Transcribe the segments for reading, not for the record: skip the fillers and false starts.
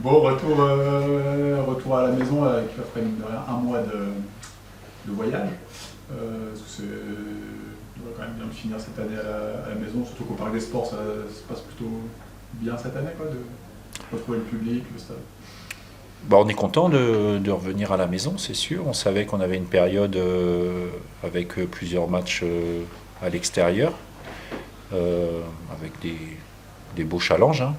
Bon, retour à la maison avec après mine de rien, un mois de voyage. Est-ce que on va quand même bien le finir cette année à la maison, surtout qu'au Parc des Sports, ça se passe plutôt bien cette année, quoi, de retrouver le public, le stade. Bah, on est content de revenir à la maison, c'est sûr. On savait qu'on avait une période avec plusieurs matchs à l'extérieur, avec des beaux challenges, hein.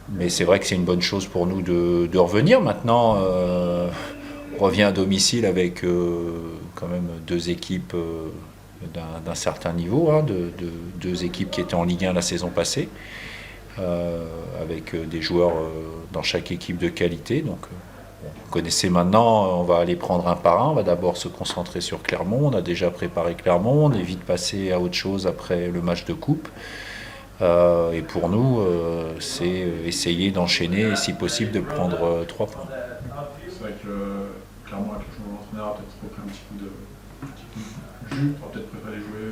Mais c'est vrai que c'est une bonne chose pour nous de revenir. Maintenant, on revient à domicile avec quand même deux équipes d'un certain niveau, hein, deux équipes qui étaient en Ligue 1 la saison passée, avec des joueurs dans chaque équipe de qualité. Donc, vous connaissez maintenant, on va aller prendre un par un. On va d'abord se concentrer sur Clermont. On a déjà préparé Clermont. On est vite passé à autre chose après le match de coupe. Et pour nous, c'est essayer d'enchaîner et si possible de prendre 3 points. C'est vrai que clairement, avec le changement d'entraîneur, a peut-être repris un petit coup de jus. On va peut-être préférer jouer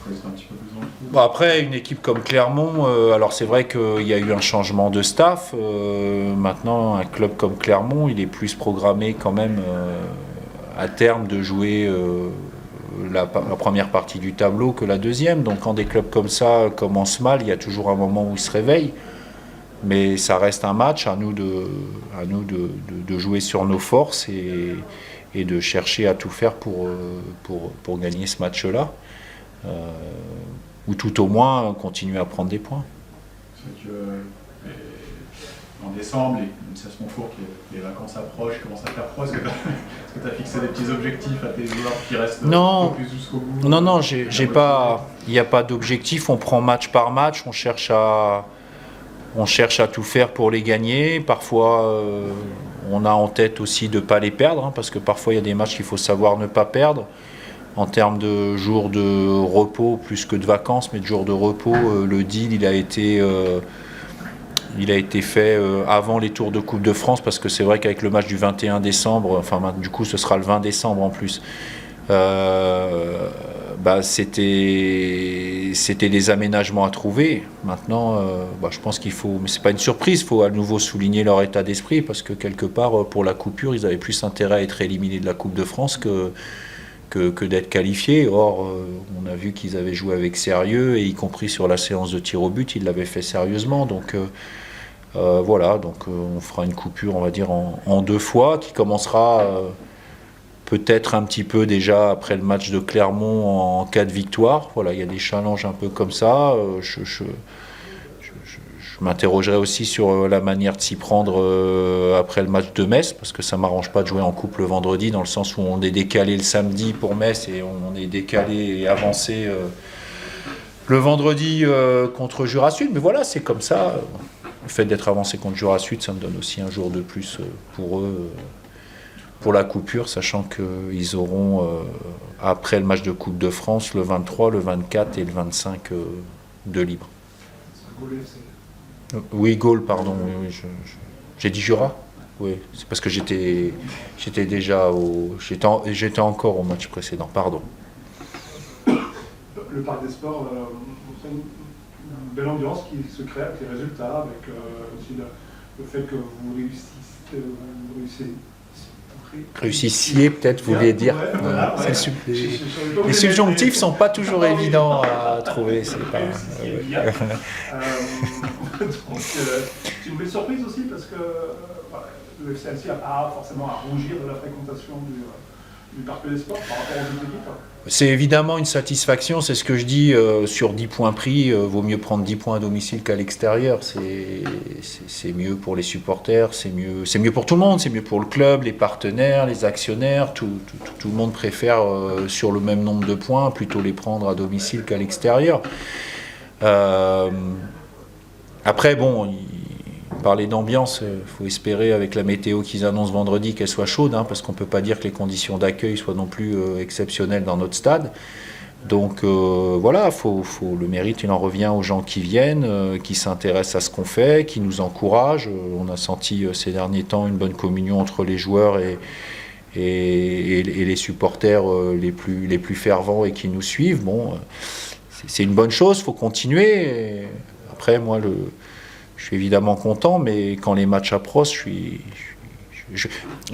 quand ils étaient un petit peu plus dans le coup. Bon, après, une équipe comme Clermont, alors c'est vrai qu'il y a eu un changement de staff. Maintenant, un club comme Clermont, il est plus programmé quand même à terme de jouer la première partie du tableau que la deuxième. Donc quand des clubs comme ça commencent mal, il y a toujours un moment où ils se réveillent. Mais ça reste un match, à nous de jouer sur nos forces et de chercher à tout faire pour gagner ce match-là. Ou tout au moins continuer à prendre des points. C'est que en décembre, une saison courte, les vacances approchent, commencent à faire froid. Est-ce que tu as fixé des petits objectifs à tes joueurs qui restent un peu plus jusqu'au bout? Non, il n'y a pas d'objectif. On prend match par match, on cherche à tout faire pour les gagner. Parfois, on a en tête aussi de ne pas les perdre, hein, parce que parfois il y a des matchs qu'il faut savoir ne pas perdre. En termes de jours de repos, plus que de vacances, mais de jours de repos, le deal il a été fait avant les tours de Coupe de France, parce que c'est vrai qu'avec le match du 21 décembre, enfin du coup ce sera le 20 décembre en plus, c'était des aménagements à trouver. Maintenant, je pense qu'il faut, mais c'est pas une surprise, il faut à nouveau souligner leur état d'esprit, parce que quelque part, pour la coupure, ils avaient plus intérêt à être éliminés de la Coupe de France que d'être qualifiés. Or, on a vu qu'ils avaient joué avec sérieux, et y compris sur la séance de tir au but, ils l'avaient fait sérieusement. Donc voilà, donc on fera une coupure, on va dire, en 2 fois, qui commencera peut-être un petit peu déjà après le match de Clermont en cas de victoire. Voilà, il y a des challenges un peu comme ça. Je m'interrogerai aussi sur la manière de s'y prendre après le match de Metz, parce que ça ne m'arrange pas de jouer en coupe le vendredi, dans le sens où on est décalé le samedi pour Metz et on est décalé et avancé le vendredi contre Jura Sud. Mais voilà, c'est comme ça. Le fait d'être avancé contre Jura Sud, ça me donne aussi un jour de plus pour eux, pour la coupure, sachant qu'ils auront, après le match de Coupe de France, le 23, le 24 et le 25 de libre. Oui, Gaulle, pardon. Oui, j'ai dit Jura. Oui, c'est parce que j'étais encore au match précédent. Pardon. Le Parc des Sports, une belle ambiance qui se crée avec les résultats, avec aussi le fait que vous réussissiez, peut-être, vous voulez dire. Ouais, voilà, ouais. Les subjonctifs sont pas toujours évidents à trouver. C'est pas. Donc, c'est une belle surprise aussi, parce que le FCLC n'a pas forcément à rougir de la fréquentation du Parc des Sports par rapport aux autres équipes. C'est évidemment une satisfaction, c'est ce que je dis, sur 10 points pris, vaut mieux prendre 10 points à domicile qu'à l'extérieur. C'est mieux pour les supporters, c'est mieux pour tout le monde, c'est mieux pour le club, les partenaires, les actionnaires, tout le monde préfère sur le même nombre de points plutôt les prendre à domicile qu'à l'extérieur. Après, bon, parler d'ambiance, il faut espérer avec la météo qu'ils annoncent vendredi qu'elle soit chaude, hein, parce qu'on ne peut pas dire que les conditions d'accueil soient non plus exceptionnelles dans notre stade. Donc voilà, le mérite, il en revient aux gens qui viennent, qui s'intéressent à ce qu'on fait, qui nous encouragent. On a senti ces derniers temps une bonne communion entre les joueurs et les supporters les plus fervents et qui nous suivent. Bon, c'est une bonne chose, il faut continuer. après, moi, je suis évidemment content, mais quand les matchs approchent,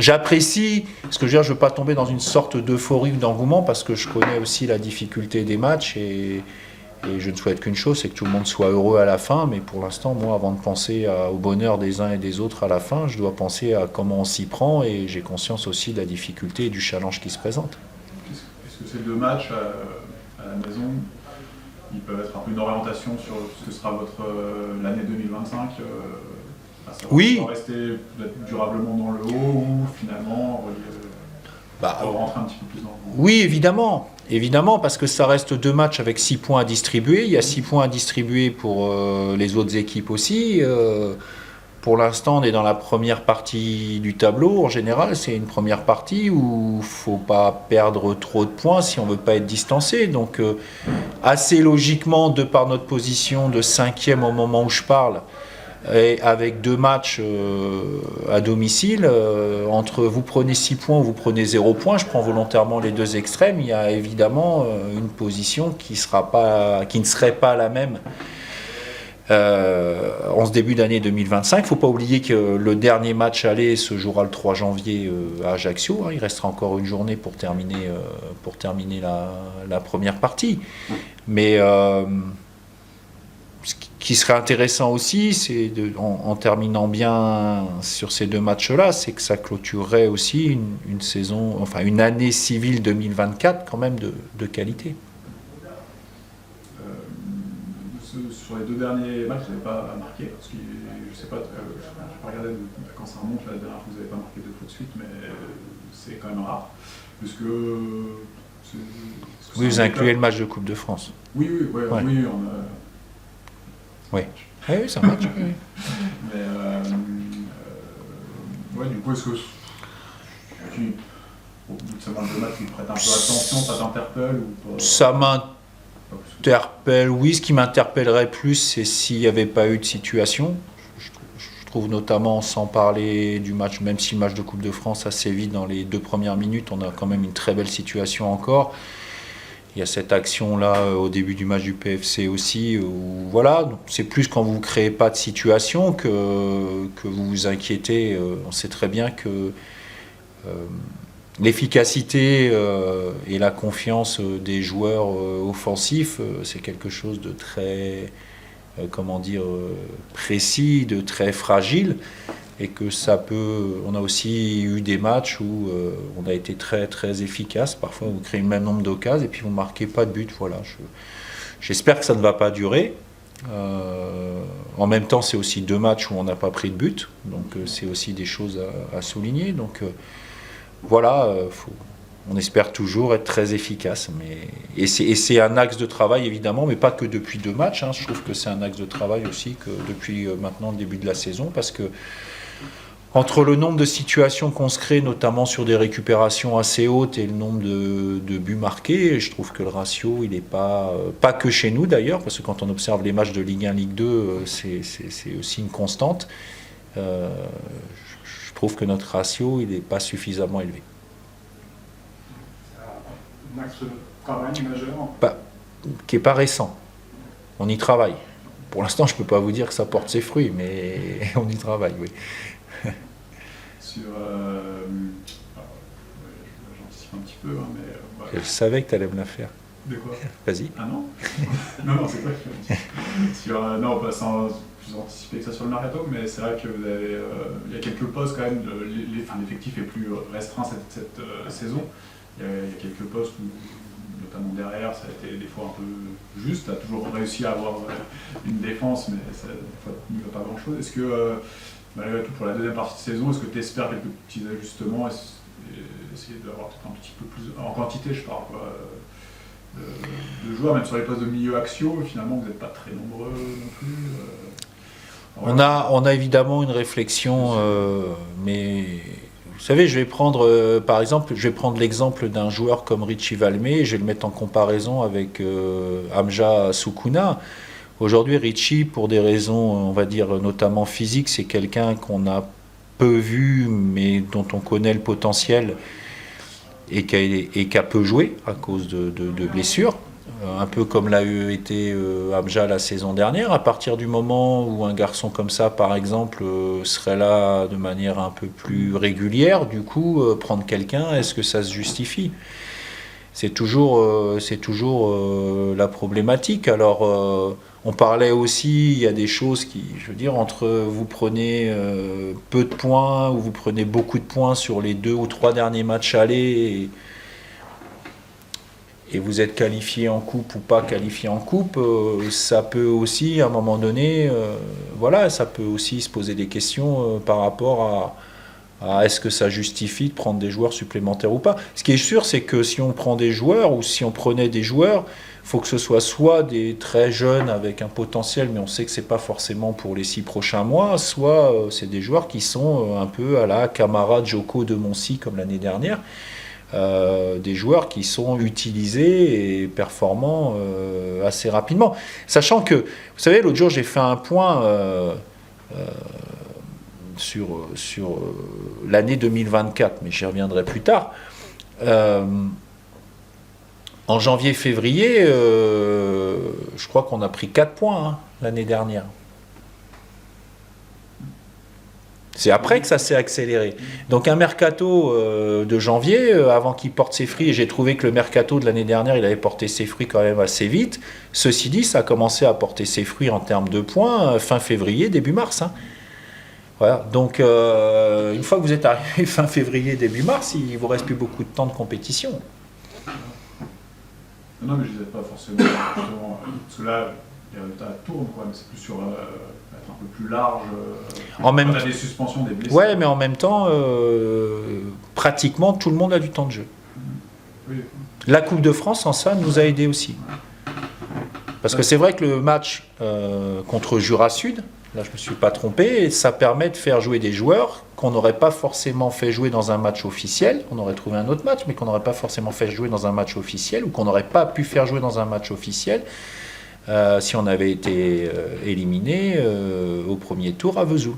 j'apprécie, ce que je veux dire, je ne veux pas tomber dans une sorte d'euphorie ou d'engouement, parce que je connais aussi la difficulté des matchs, et je ne souhaite qu'une chose, c'est que tout le monde soit heureux à la fin, mais pour l'instant, moi, avant de penser au bonheur des uns et des autres à la fin, je dois penser à comment on s'y prend, et j'ai conscience aussi de la difficulté et du challenge qui se présente. Est-ce que ces 2 matchs à la maison, ils peuvent être un peu une orientation sur ce que sera l'année 2025 Oui. Rester durablement dans le haut ou finalement rentrer un petit peu plus dans le haut? Oui, évidemment, parce que ça reste 2 matchs avec 6 points à distribuer. Il y a 6 points à distribuer pour les autres équipes aussi. Pour l'instant, on est dans la première partie du tableau. En général, c'est une première partie où il ne faut pas perdre trop de points si on ne veut pas être distancé. Donc, assez logiquement, de par notre position de 5e au moment où je parle, et avec 2 matchs à domicile, entre vous prenez 6 points ou vous prenez 0 points, je prends volontairement les 2 extrêmes, il y a évidemment une position qui ne serait pas la même en ce début d'année 2025. Il ne faut pas oublier que le dernier match aller se jouera le 3 janvier à Ajaccio. Il restera encore une journée pour terminer la première partie. Mais ce qui serait intéressant aussi, c'est en terminant bien sur ces 2 matchs-là, c'est que ça clôturerait aussi une année civile 2024 quand même de qualité. Sur les 2 derniers matchs, vous n'avez pas marqué, parce que je ne sais pas, je n'ai pas regardé quand ça remonte, la dernière fois vous n'avez pas marqué 2 fois de suite, mais c'est quand même rare. Oui, vous incluez le match de Coupe de France. Oui, Ouais. Oui, on a... Oui, c'est un match. Oui. Mais ouais, du coup, est-ce que au bout de ce match de match, tu prêtes un peu attention, ça t'interpelle ou pas? Ça m'interpelle, oui. Ce qui m'interpellerait plus, c'est s'il n'y avait pas eu de situation. Je trouve notamment, sans parler du match, même si le match de Coupe de France assez vite dans les 2 premières minutes, on a quand même une très belle situation encore. Il y a cette action-là au début du match du PFC aussi, où voilà, donc c'est plus quand vous ne créez pas de situation que vous vous inquiétez. On sait très bien que l'efficacité et la confiance des joueurs offensifs, c'est quelque chose de très, précis, de très fragile. Et que on a aussi eu des matchs où on a été très très efficace. Parfois, vous créez le même nombre d'occasions et puis vous ne marquez pas de but. Voilà. J'espère que ça ne va pas durer. En même temps, c'est aussi 2 matchs où on n'a pas pris de but. Donc, c'est aussi des choses à souligner. Donc, voilà, on espère toujours être très efficace. Et c'est un axe de travail, évidemment, mais pas que depuis 2 matchs. Je trouve que c'est un axe de travail aussi que depuis maintenant le début de la saison, parce que entre le nombre de situations qu'on se crée, notamment sur des récupérations assez hautes, et le nombre de buts marqués, je trouve que le ratio, il n'est pas que chez nous d'ailleurs, parce que quand on observe les matchs de Ligue 1, Ligue 2, c'est aussi une constante. Je trouve que notre ratio, il n'est pas suffisamment élevé. Un axe de travail majeur. Qui n'est pas récent. On y travaille. Pour l'instant, je ne peux pas vous dire que ça porte ses fruits, mais on y travaille, oui. J'anticipe un petit peu, mais... voilà. Je savais que tu allais me la faire. De quoi? Vas-y. Ah non? Non, c'est quoi que je non, pas sans plus anticiper que ça sur le mercato, mais c'est vrai que vous avez, il y a quelques postes quand même, l'effectif est plus restreint cette saison. Il y a quelques postes où, notamment derrière, ça a été des fois un peu juste. Tu as toujours réussi à avoir une défense, mais ça, des fois, il n'y a pas grand-chose. Est-ce que, malgré tout, pour la deuxième partie de saison, est-ce que tu espères quelques petits ajustements, essayer d'avoir peut-être un petit peu plus, en quantité, je parle, quoi, de joueurs, même sur les postes de milieu axiaux, finalement, vous n'êtes pas très nombreux non plus. On a évidemment une réflexion, mais... Vous savez, je vais prendre l'exemple d'un joueur comme Richie Valmé, je vais le mettre en comparaison avec Hamja Soukouna. Aujourd'hui, Richie, pour des raisons, on va dire, notamment physiques, c'est quelqu'un qu'on a peu vu, mais dont on connaît le potentiel et qui a peu joué à cause de blessures. un peu comme l'a été Abja la saison dernière. À partir du moment où un garçon comme ça, par exemple, serait là de manière un peu plus régulière, du coup, prendre quelqu'un, est-ce que ça se justifie? C'est toujours la problématique. Alors, on parlait aussi, il y a des choses qui, je veux dire, entre vous prenez peu de points ou vous prenez beaucoup de points sur les 2 ou 3 derniers matchs allés et vous êtes qualifié en coupe ou pas qualifié en coupe, ça peut aussi, à un moment donné, voilà, ça peut aussi se poser des questions par rapport à est-ce que ça justifie de prendre des joueurs supplémentaires ou pas. Ce qui est sûr, c'est que si on prend des joueurs ou si on prenait des joueurs, il faut que ce soit des très jeunes avec un potentiel, mais on sait que c'est pas forcément pour les 6 prochains mois, soit c'est des joueurs qui sont un peu à la Camara, Joko de Moncy comme l'année dernière. Des joueurs qui sont utilisés et performants assez rapidement. Sachant que, vous savez, l'autre jour j'ai fait un point sur l'année 2024, mais j'y reviendrai plus tard. En janvier-février, je crois qu'on a pris 4 points l'année dernière. C'est après que ça s'est accéléré. Donc un mercato de janvier, avant qu'il porte ses fruits, et j'ai trouvé que le mercato de l'année dernière, il avait porté ses fruits quand même assez vite. Ceci dit, ça a commencé à porter ses fruits en termes de points fin février, début mars. Voilà. Donc une fois que vous êtes arrivé fin février, début mars, il ne vous reste plus beaucoup de temps de compétition. Non, mais je ne disais pas forcément, parce que là, les résultats tournent, quoi, mais c'est plus sur être un peu plus large. En même temps, des suspensions, des blessés. Ouais, mais en même temps, pratiquement tout le monde a du temps de jeu. Oui. La Coupe de France, en ça, nous a aidés aussi. Parce que c'est vrai que le match contre Jura Sud, là je ne me suis pas trompé, ça permet de faire jouer des joueurs qu'on n'aurait pas forcément fait jouer dans un match officiel. On aurait trouvé un autre match, mais qu'on n'aurait pas forcément fait jouer dans un match officiel, ou qu'on n'aurait pas pu faire jouer dans un match officiel si on avait été éliminé au premier tour à Vesoul.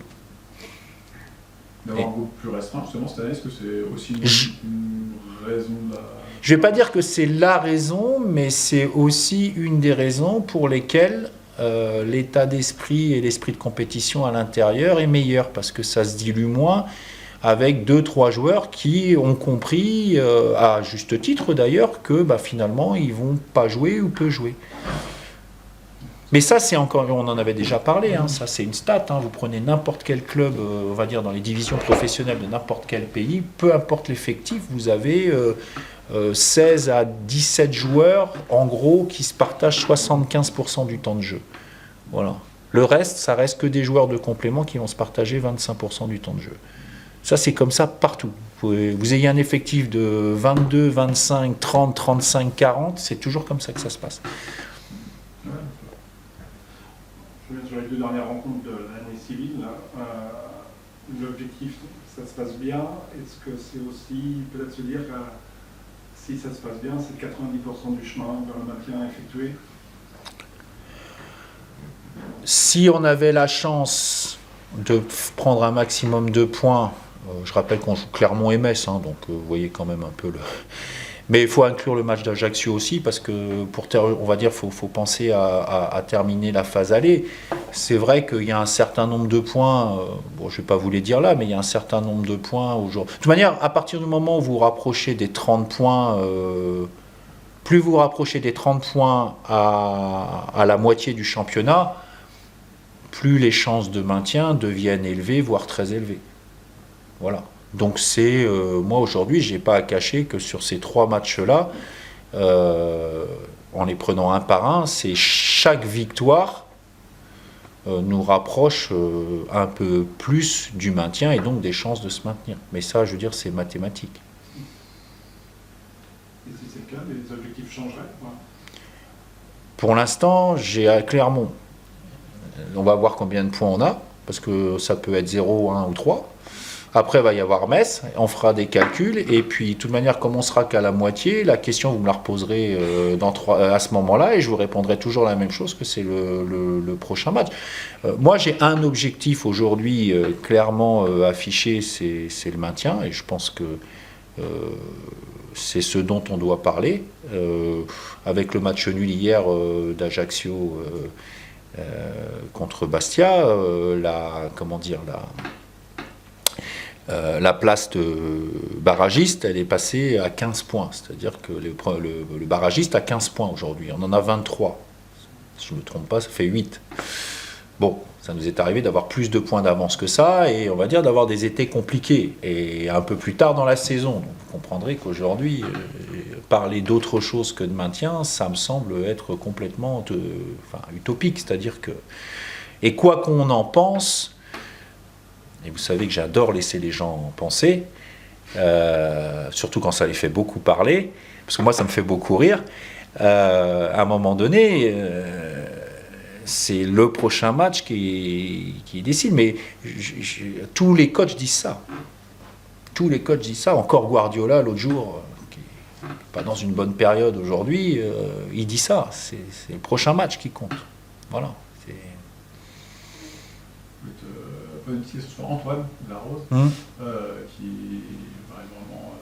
D'avoir un groupe plus restreint, justement, cette année, est-ce que c'est aussi une raison de la... Je ne vais pas dire que c'est la raison, mais c'est aussi une des raisons pour lesquelles l'état d'esprit et l'esprit de compétition à l'intérieur est meilleur, parce que ça se dilue moins avec 2-3 joueurs qui ont compris, à juste titre d'ailleurs, que finalement ils ne vont pas jouer ou peu jouer. Mais ça, c'est encore, on en avait déjà parlé, ça c'est une stat, vous prenez n'importe quel club, on va dire dans les divisions professionnelles de n'importe quel pays, peu importe l'effectif, vous avez 16 à 17 joueurs, en gros, qui se partagent 75% du temps de jeu. Voilà. Le reste, ça reste que des joueurs de complément qui vont se partager 25% du temps de jeu. Ça, c'est comme ça partout. Vous ayez un effectif de 22, 25, 30, 35, 40, c'est toujours comme ça que ça se passe. Ouais. Je reviens sur les 2 dernières rencontres de l'année civile. L'objectif, ça se passe bien. Est-ce que c'est aussi peut-être se dire que si ça se passe bien, c'est 90% du chemin vers le maintien effectué? Si on avait la chance de prendre un maximum de points, je rappelle qu'on joue Clermont et Metz, donc vous voyez quand même un peu le... Mais il faut inclure le match d'Ajaccio aussi, parce que on va dire faut penser à terminer la phase aller. C'est vrai qu'il y a un certain nombre de points, je ne vais pas vous les dire là, mais il y a un certain nombre de points aujourd'hui. De toute manière, à partir du moment où vous vous rapprochez des 30 points, plus vous vous rapprochez des 30 points à la moitié du championnat, plus les chances de maintien deviennent élevées, voire très élevées. Voilà. Donc c'est, moi aujourd'hui, je n'ai pas à cacher que sur ces 3 matchs-là, en les prenant un par un, c'est chaque victoire nous rapproche un peu plus du maintien et donc des chances de se maintenir. Mais ça, je veux dire, c'est mathématique. Et si c'est le cas, les objectifs changeraient? Pour l'instant, j'ai à Clermont. On va voir combien de points on a, parce que ça peut être 0, 1 ou 3. Après, il va y avoir Metz, on fera des calculs, et puis, de toute manière, comme on sera qu'à la moitié, la question, vous me la reposerez à ce moment-là, et je vous répondrai toujours la même chose, que c'est le prochain match. Moi, j'ai un objectif aujourd'hui, clairement affiché, c'est le maintien, et je pense que c'est ce dont on doit parler. Avec le match nul hier d'Ajaccio contre Bastia, la place de barragiste, elle est passée à 15 points. C'est-à-dire que le barragiste a 15 points aujourd'hui. On en a 23. Si je ne me trompe pas, ça fait 8. Bon, ça nous est arrivé d'avoir plus de points d'avance que ça, et on va dire d'avoir des étés compliqués. Et un peu plus tard dans la saison. Donc vous comprendrez qu'aujourd'hui, parler d'autre chose que de maintien, ça me semble être complètement utopique. C'est-à-dire que... Et quoi qu'on en pense... Et vous savez que j'adore laisser les gens penser, surtout quand ça les fait beaucoup parler, parce que moi ça me fait beaucoup rire. À un moment donné, c'est le prochain match qui décide. Mais tous les coachs disent ça. Tous les coachs disent ça. Encore Guardiola l'autre jour, qui n'est pas dans une bonne période aujourd'hui, il dit ça. C'est le prochain match qui compte. Voilà. Une petite question sur Antoine de la Rose, qui est vraiment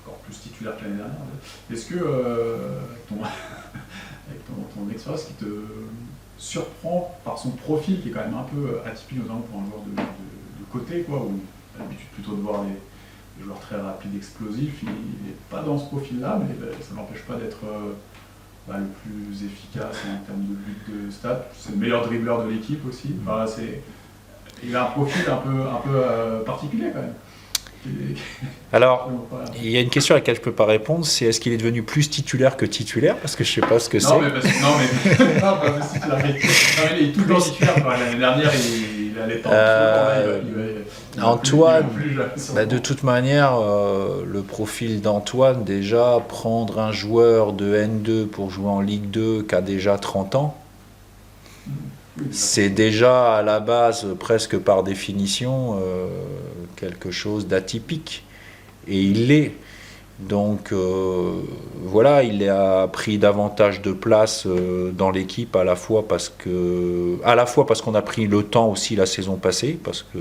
encore plus titulaire que l'année dernière. Est-ce que avec ton expérience qui te surprend par son profil qui est quand même un peu atypique, notamment pour un joueur de côté, quoi, où tu as l'habitude plutôt de voir les joueurs très rapides, explosifs, il n'est pas dans ce profil-là, mais ça n'empêche pas d'être le plus efficace en termes de but de stats. C'est le meilleur dribbleur de l'équipe aussi. Enfin, il a un profil un peu particulier quand même. Alors, il y a une question à laquelle je ne peux pas répondre, c'est est-ce qu'il est devenu plus titulaire que titulaire? Parce que je ne sais pas ce que c'est. Non, mais pas plus titulaire. Non, il est toujours titulaire. L'année dernière, il allait Antoine, de toute manière, le profil d'Antoine, déjà, prendre un joueur de N2 pour jouer en Ligue 2 qui a déjà 30 ans, c'est déjà à la base, presque par définition, quelque chose d'atypique. Et il l'est. Donc voilà, il a pris davantage de place dans l'équipe, à la fois parce qu'on a pris le temps aussi la saison passée, parce que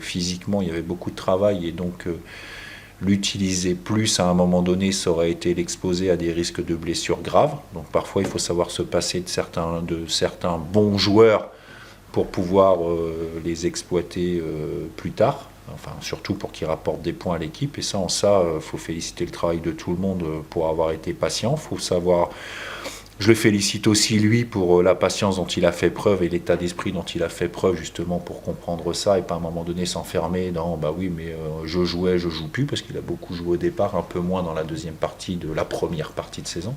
physiquement il y avait beaucoup de travail, et donc l'utiliser plus à un moment donné, ça aurait été l'exposer à des risques de blessures graves. Donc parfois il faut savoir se passer de certains bons joueurs pour pouvoir les exploiter plus tard, enfin surtout pour qu'ils rapportent des points à l'équipe. Et ça, faut féliciter le travail de tout le monde pour avoir été patient. Faut savoir, je le félicite aussi lui pour la patience dont il a fait preuve et l'état d'esprit dont il a fait preuve, justement pour comprendre ça et pas à un moment donné s'enfermer dans je jouais, je joue plus, parce qu'il a beaucoup joué au départ, un peu moins dans la deuxième partie de la première partie de saison.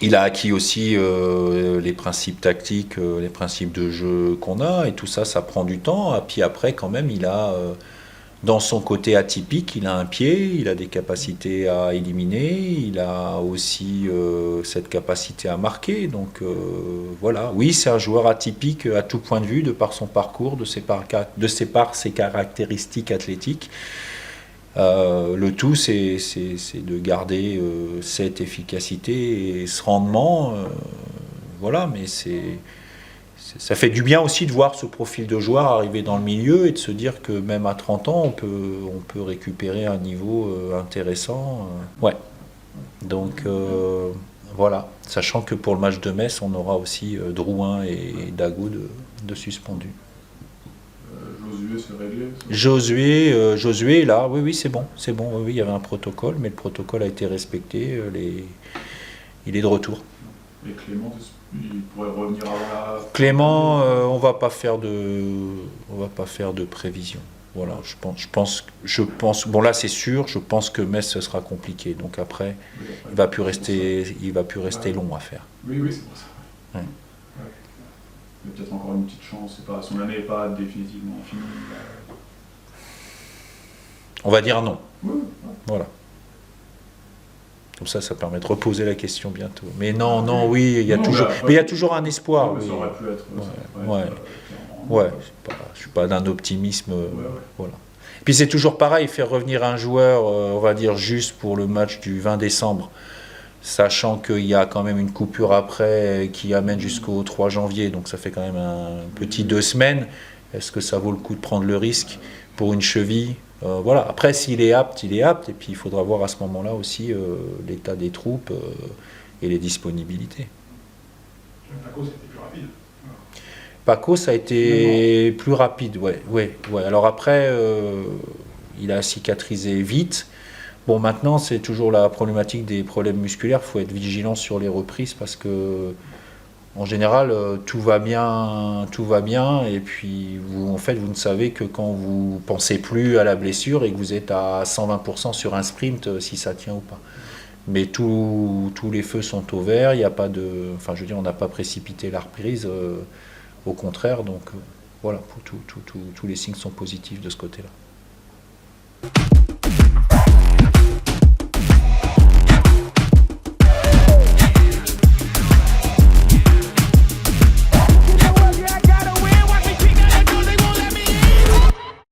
Il a acquis aussi les principes tactiques, les principes de jeu qu'on a, et tout ça, ça prend du temps. Et puis après, quand même, il a, dans son côté atypique, il a un pied, il a des capacités à éliminer, il a aussi cette capacité à marquer. Donc voilà, oui, c'est un joueur atypique à tout point de vue, de par son parcours, de ses caractéristiques athlétiques. Le tout, c'est de garder cette efficacité et ce rendement. Voilà, mais ça fait du bien aussi de voir ce profil de joueur arriver dans le milieu et de se dire que même à 30 ans, on peut récupérer un niveau intéressant. Ouais. Donc voilà, sachant que pour le match de Metz, on aura aussi Drouin et Dago de suspendus. Josué, c'est réglé. Josué, là, oui, c'est bon, oui, il y avait un protocole, mais le protocole a été respecté, il est de retour. Et Clément, il pourrait revenir avant la... Clément, on va pas faire de prévision. Voilà, je pense, bon là c'est sûr, je pense que Metz ce sera compliqué, donc après, il va plus rester long à faire. Oui, c'est pour ça. Ouais. Il y a peut-être encore une petite chance, son année n'est pas définitivement finie. On va dire non. Ouais. Voilà. Comme ça permet de reposer la question bientôt. Mais non, oui, il y a toujours un espoir. Ça aurait pu être. Je suis pas d'un optimisme. Voilà. Puis c'est toujours pareil, faire revenir un joueur, on va dire juste pour le match du 20 décembre. Sachant qu'il y a quand même une coupure après qui amène jusqu'au 3 janvier, donc ça fait quand même un petit 2 semaines. Est-ce que ça vaut le coup de prendre le risque pour une cheville Voilà. Après, s'il est apte, il est apte. Et puis, il faudra voir à ce moment-là aussi l'état des troupes et les disponibilités. Paco, c'était plus rapide. Paco, ça a été plus rapide, ouais. Alors après, il a cicatrisé vite. Bon, maintenant, c'est toujours la problématique des problèmes musculaires. Il faut être vigilant sur les reprises parce que, en général, tout va bien, et puis vous, en fait, vous ne savez que quand vous pensez plus à la blessure et que vous êtes à 120% sur un sprint, si ça tient ou pas. Mais tous les feux sont au vert. Il n'y a pas de, enfin, je veux dire, on n'a pas précipité la reprise. Au contraire, donc voilà, tous les signes sont positifs de ce côté-là.